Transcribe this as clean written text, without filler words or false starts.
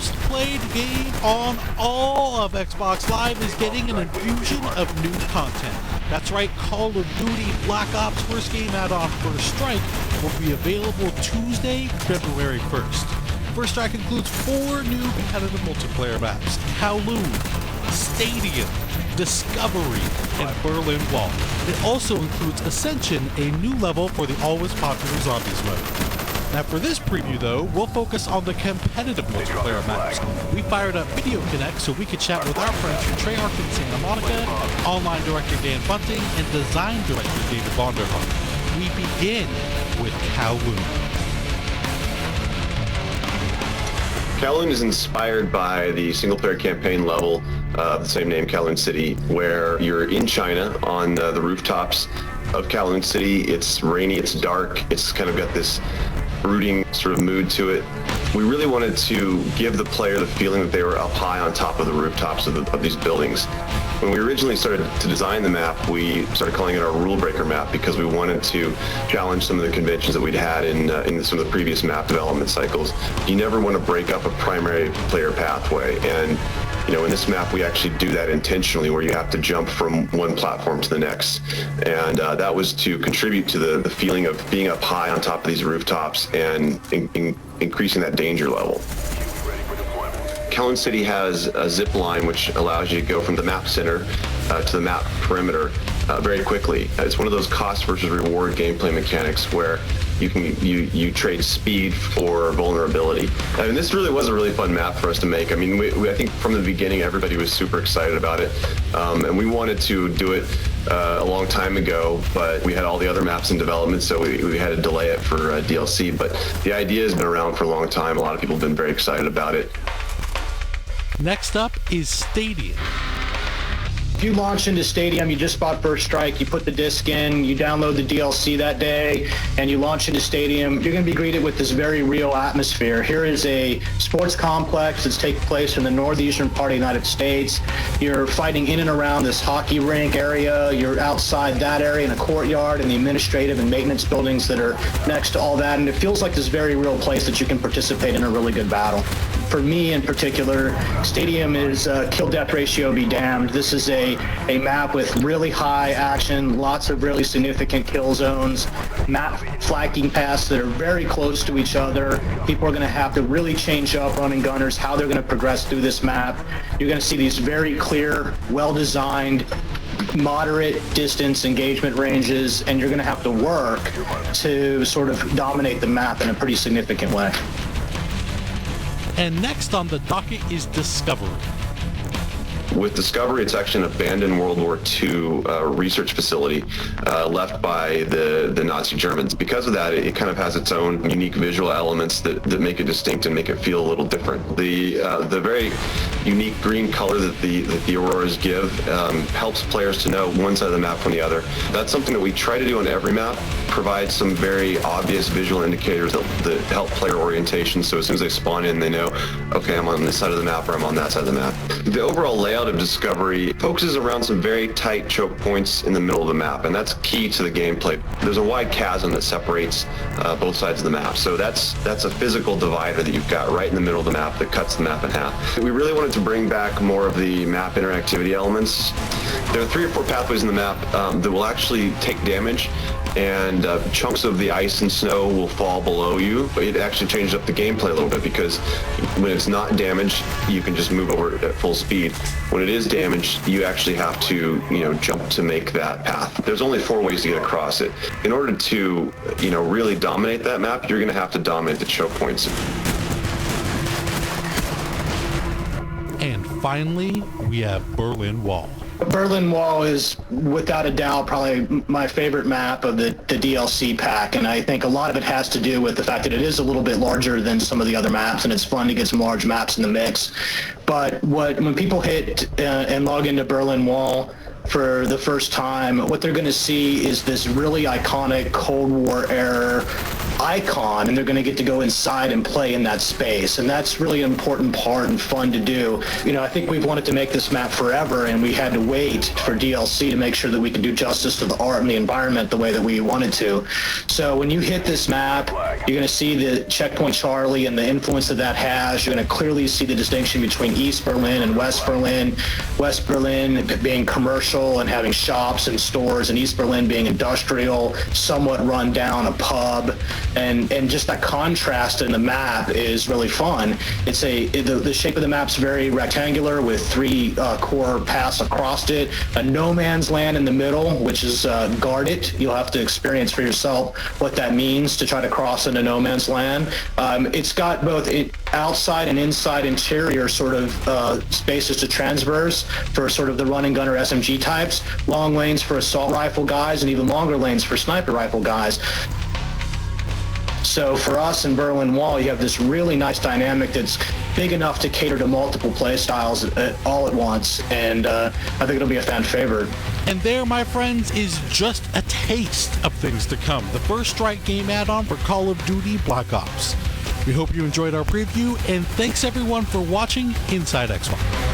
most played game on all of Xbox Live is getting an infusion of new content. That's right, Call of Duty Black Ops First Game add-on First Strike will be available Tuesday, February 1st. First Strike includes 4 new competitive multiplayer maps: Kowloon, Stadium, Discovery, and Berlin Wall. It also includes Ascension, a new level for the always popular Zombies mode. Now for this preview though, we'll focus on the competitive multiplayer maps. We fired up Video Connect so we could chat with our friends from Treyarch and Santa Monica, online director Dan Bunting, and design director David Vonderhaar. We begin with Kowloon. Kowloon is inspired by the single-player campaign level of the same name, Kowloon City, where you're in China on the rooftops of Kowloon City. It's rainy, it's dark, it's kind of got this brooding sort of mood to it. We really wanted to give the player the feeling that they were up high on top of the rooftops of these buildings. When we originally started to design the map, we started calling it our rule breaker map because we wanted to challenge some of the conventions that we'd had in some of the previous map development cycles. You never want to break up a primary player pathway, and in this map we actually do that intentionally, where you have to jump from one platform to the next, and that was to contribute to the feeling of being up high on top of these rooftops and increasing that danger level. Kowloon City has a zip line which allows you to go from the map center to the map perimeter very quickly. It's one of those cost versus reward gameplay mechanics where you trade speed for vulnerability. I mean, this really was a really fun map for us to make. I mean, I think from the beginning everybody was super excited about it, and we wanted to do it a long time ago, but we had all the other maps in development, so we had to delay it for DLC. But the idea has been around for a long time. A lot of people have been very excited about it. Next up is Stadium. If you launch into Stadium, you just bought First Strike, you put the disc in, you download the DLC that day, and you launch into Stadium, you're going to be greeted with this very real atmosphere. Here is a sports complex that's taking place in the northeastern part of the United States. You're fighting in and around this hockey rink area. You're outside that area in a courtyard and the administrative and maintenance buildings that are next to all that, and it feels like this very real place that you can participate in a really good battle. For me in particular, Stadium is kill death ratio be damned. This is a map with really high action, lots of really significant kill zones, map flanking paths that are very close to each other. People are going to have to really change up running gunners, how they're going to progress through this map. You're going to see these very clear, well-designed, moderate distance engagement ranges, and you're going to have to work to sort of dominate the map in a pretty significant way. And next on the docket is Discovery. With Discovery, it's actually an abandoned World War II research facility left by the Nazi Germans. Because of that, it kind of has its own unique visual elements that make it distinct and make it feel a little different. The very unique green color that the auroras give helps players to know one side of the map from the other. That's something that we try to do on every map, provide some very obvious visual indicators that help player orientation, so as soon as they spawn in, they know, okay, I'm on this side of the map or I'm on that side of the map. The overall layout of Discovery focuses around some very tight choke points in the middle of the map, and that's key to the gameplay. There's a wide chasm that separates both sides of the map, so that's a physical divider that you've got right in the middle of the map that cuts the map in half. We really wanted to bring back more of the map interactivity elements. There are 3 or 4 pathways in the map that will actually take damage, and chunks of the ice and snow will fall below you. It actually changes up the gameplay a little bit, because when it's not damaged, you can just move over at full speed. When it is damaged, you actually have to, jump to make that path. There's only 4 ways to get across it. In order to, really dominate that map, you're going to have to dominate the choke points. And finally, we have Berlin Wall. Berlin Wall is, without a doubt, probably my favorite map of the DLC pack, and I think a lot of it has to do with the fact that it is a little bit larger than some of the other maps, and it's fun to get some large maps in the mix. But when people hit and log into Berlin Wall for the first time, what they're going to see is this really iconic Cold War era icon, and they're going to get to go inside and play in that space. And that's really an important part and fun to do. You know, I think we've wanted to make this map forever, and we had to wait for DLC to make sure that we could do justice to the art and the environment the way that we wanted to. So when you hit this map, you're going to see the Checkpoint Charlie and the influence that that has. You're going to clearly see the distinction between East Berlin and West Berlin. West Berlin being commercial and having shops and stores, and East Berlin being industrial, somewhat run down, a pub, and just that contrast in the map is really fun. The shape of the map's very rectangular with three core paths across it, a no man's land in the middle, which is guarded. You'll have to experience for yourself what that means to try to cross into no man's land. It's got both outside and inside interior sort of spaces to transverse for sort of the run and gunner SMG types, long lanes for assault rifle guys, and even longer lanes for sniper rifle guys. So for us in Berlin Wall, you have this really nice dynamic that's big enough to cater to multiple play styles all at once, and I think it'll be a fan favorite. And there, my friends, is just a taste of things to come. The First Strike game add-on for Call of Duty Black Ops. We hope you enjoyed our preview, and thanks everyone for watching Inside Xbox.